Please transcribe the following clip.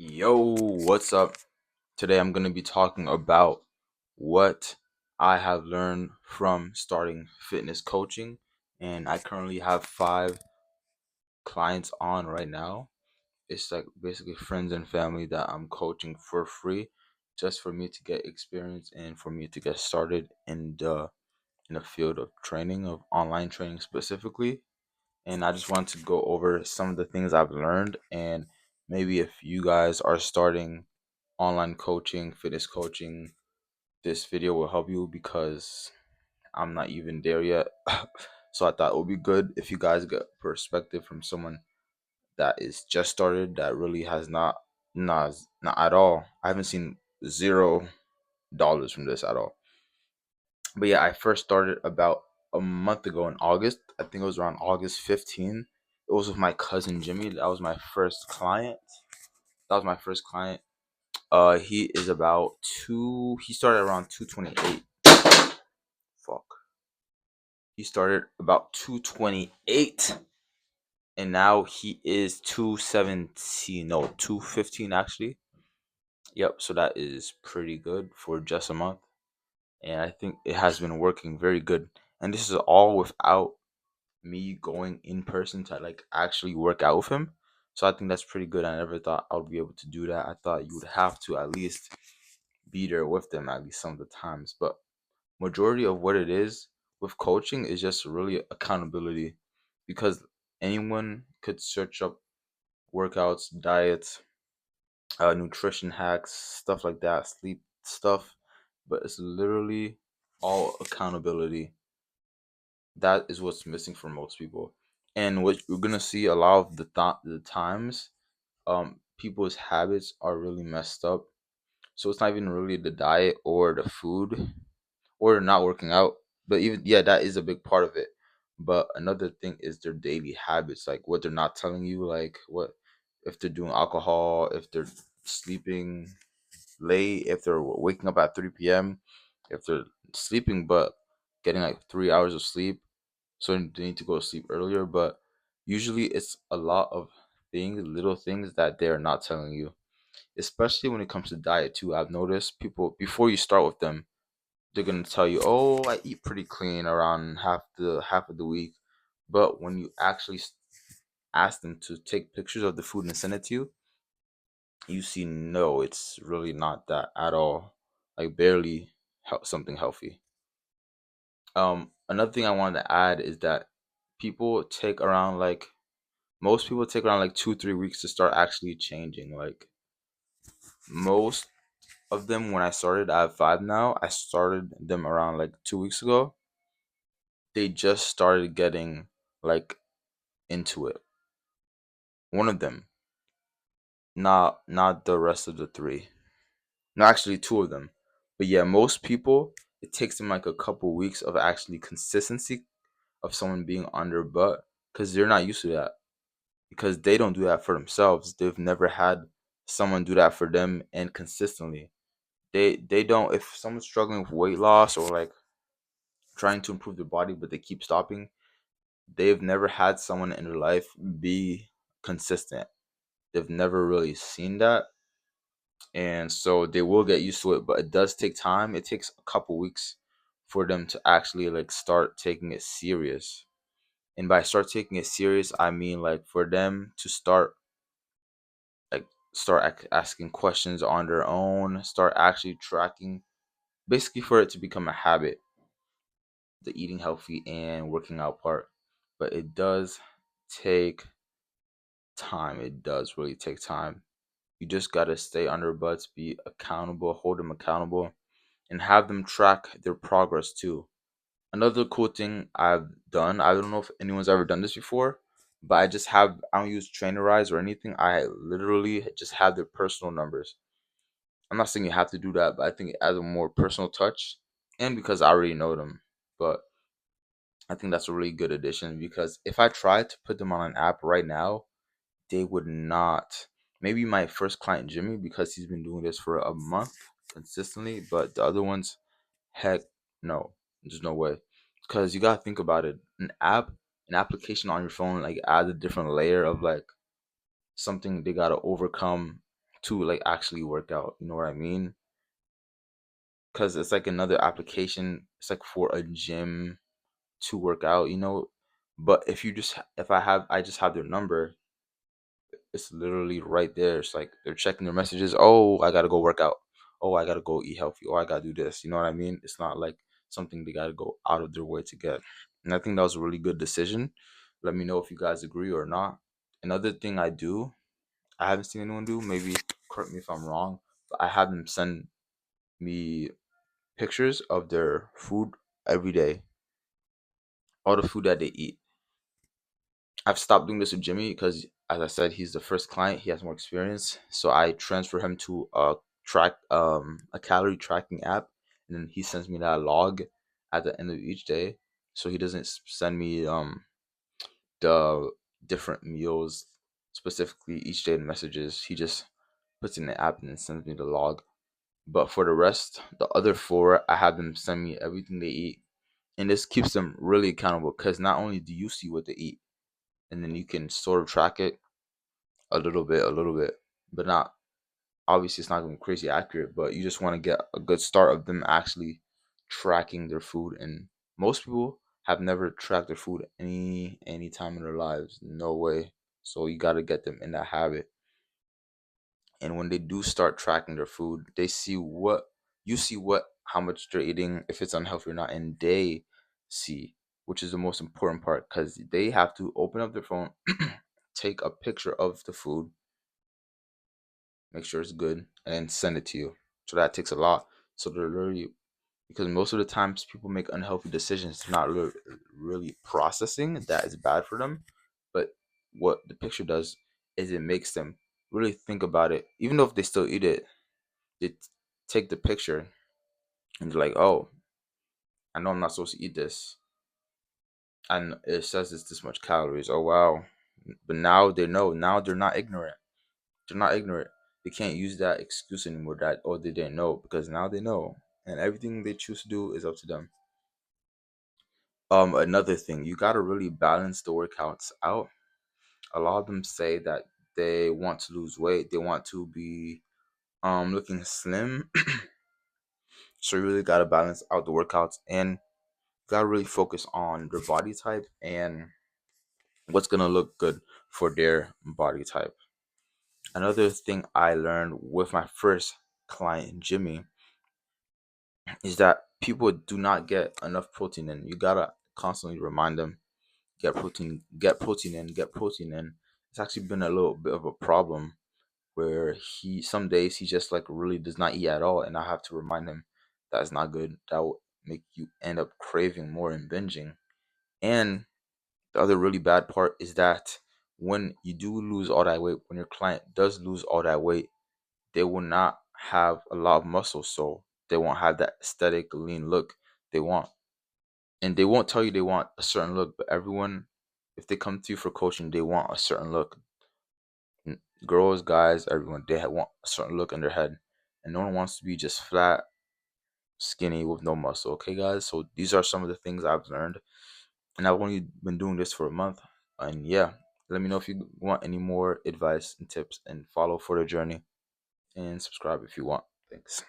Yo, what's up? Today I'm going to be talking about what I have learned from starting fitness coaching. And I currently have 5 clients on right now. It's like basically friends and family that I'm coaching for free just for me to get experience and for me to get started in the field of training, of online training specifically. And I just want to go over some of the things I've learned, and maybe if you guys are starting online coaching, fitness coaching, this video will help you because I'm not even there yet. So I thought it would be good if you guys get perspective from someone that is just started, that really has not at all. I haven't seen $0 from this at all. But yeah, I first started about a month ago in August. I think it was around August 15th. It was with my cousin Jimmy. That was my first client. That was my first client. He is about two. He started around 228. Fuck. He started about 228, and now he is 217. No, 215 actually. Yep. So that is pretty good for just a month, and I think it has been working very good. And this is all without me going in person to like actually work out with him. So I think that's pretty good. I never thought I would be able to do that. I thought you would have to at least be there with them at least some of the times. But majority of what it is with coaching is just really accountability, because anyone could search up workouts, diets, nutrition hacks, stuff like that, sleep stuff, but it's literally all accountability. That is what's missing for most people. And what you're gonna see a lot of the times, people's habits are really messed up. So it's not even really the diet or the food or not working out, but even yeah, that is a big part of it. But another thing is their daily habits, like what they're not telling you, like what if they're doing alcohol, if they're sleeping late, if they're waking up at 3 p.m., if they're sleeping but getting like 3 hours of sleep, so they need to go to sleep earlier. But usually it's a lot of things, little things that they're not telling you, especially when it comes to diet too. I've noticed people before you start with them, they're gonna tell you, "Oh, I eat pretty clean around half of the week," but when you actually ask them to take pictures of the food and send it to you, you see, no, it's really not that at all. Like barely something healthy. Another thing I wanted to add is that people take around like most people take around like 2 3 weeks to start actually changing. Like most of them, when I started, I have 5 now. I started them around like 2 weeks ago. They just started getting like into it. One of them, not the rest of the three. No, actually two of them. But yeah, most people, it takes them like a couple weeks of actually consistency of someone being on their butt, because they're not used to that, because they don't do that for themselves. They've never had someone do that for them and consistently. They don't, if someone's struggling with weight loss or like trying to improve their body but they keep stopping, they've never had someone in their life be consistent. They've never really seen that, and so they will get used to it, but it does take time. It takes a couple weeks for them to actually like start taking it serious. And by start taking it serious, I mean like for them to like asking questions on their own, start actually tracking, basically for it to become a habit, the eating healthy and working out part. But it does take time. It does really take time. You just gotta stay on their butts, be accountable, hold them accountable, and have them track their progress too. Another cool thing I've done, I don't know if anyone's ever done this before, but I don't use Trainerize or anything. I literally just have their personal numbers. I'm not saying you have to do that, but I think it adds a more personal touch. And because I already know them. But I think that's a really good addition, because if I tried to put them on an app right now, they would not. Maybe my first client, Jimmy, because he's been doing this for a month consistently, but the other ones, heck no. There's no way. Because you gotta think about it. An application on your phone like adds a different layer of like something they gotta overcome to like actually work out. You know what I mean? Because it's like another application. It's like for a gym to work out, you know. But if you just if I just have their number, it's literally right there. It's like they're checking their messages. Oh, I gotta go work out. Oh, I gotta go eat healthy. Oh, I gotta do this. You know what I mean? It's not like something they gotta go out of their way to get. And I think that was a really good decision. Let me know if you guys agree or not. Another thing I do, I haven't seen anyone do. Maybe correct me if I'm wrong. But I have them send me pictures of their food every day, all the food that they eat. I've stopped doing this with Jimmy because, as I said, he's the first client. He has more experience, so I transfer him to a calorie tracking app, and then he sends me that log at the end of each day. So he doesn't send me the different meals specifically each day in messages. He just puts in the app and then sends me the log. But for the rest, the other four, I have them send me everything they eat, and this keeps them really accountable because not only do you see what they eat, and then you can sort of track it a little bit, but not obviously it's not going to be crazy accurate, but you just want to get a good start of them actually tracking their food. And most people have never tracked their food any time in their lives. No way. So you got to get them in that habit. And when they do start tracking their food, they see what you see what how much they're eating, if it's unhealthy or not, and they see, which is the most important part, because they have to open up their phone, take a picture of the food, make sure it's good, and then send it to you. So that takes a lot. So they're literally, because most of the times people make unhealthy decisions, not really processing that is bad for them. But what the picture does is it makes them really think about it. Even though if they still eat it, they take the picture and they're like, oh, I know I'm not supposed to eat this. And it says it's this much calories. Oh, wow. But now they know. Now they're not ignorant. They're not ignorant. They can't use that excuse anymore that oh they didn't know, because now they know, and everything they choose to do is up to them. Another thing, you gotta really balance the workouts out. A lot of them say that they want to lose weight, they want to be looking slim. So you really gotta balance out the workouts, and gotta really focus on their body type and what's gonna look good for their body type. Another thing I learned with my first client, Jimmy, is that people do not get enough protein in. You gotta constantly remind them, get protein in, get protein in. It's actually been a little bit of a problem where he some days he just like really does not eat at all, and I have to remind him that's not good. That will make you end up craving more and binging. And the other really bad part is that when you do lose all that weight, when your client does lose all that weight, they will not have a lot of muscle, so they won't have that aesthetic lean look they want. And they won't tell you they want a certain look, but everyone, if they come to you for coaching, they want a certain look. Girls, guys, everyone, want a certain look in their head, and no one wants to be just flat, skinny with no muscle. Okay, guys. So these are some of the things I've learned, and I've only been doing this for a month. And yeah, let me know if you want any more advice and tips, and follow for the journey, and subscribe if you want. Thanks.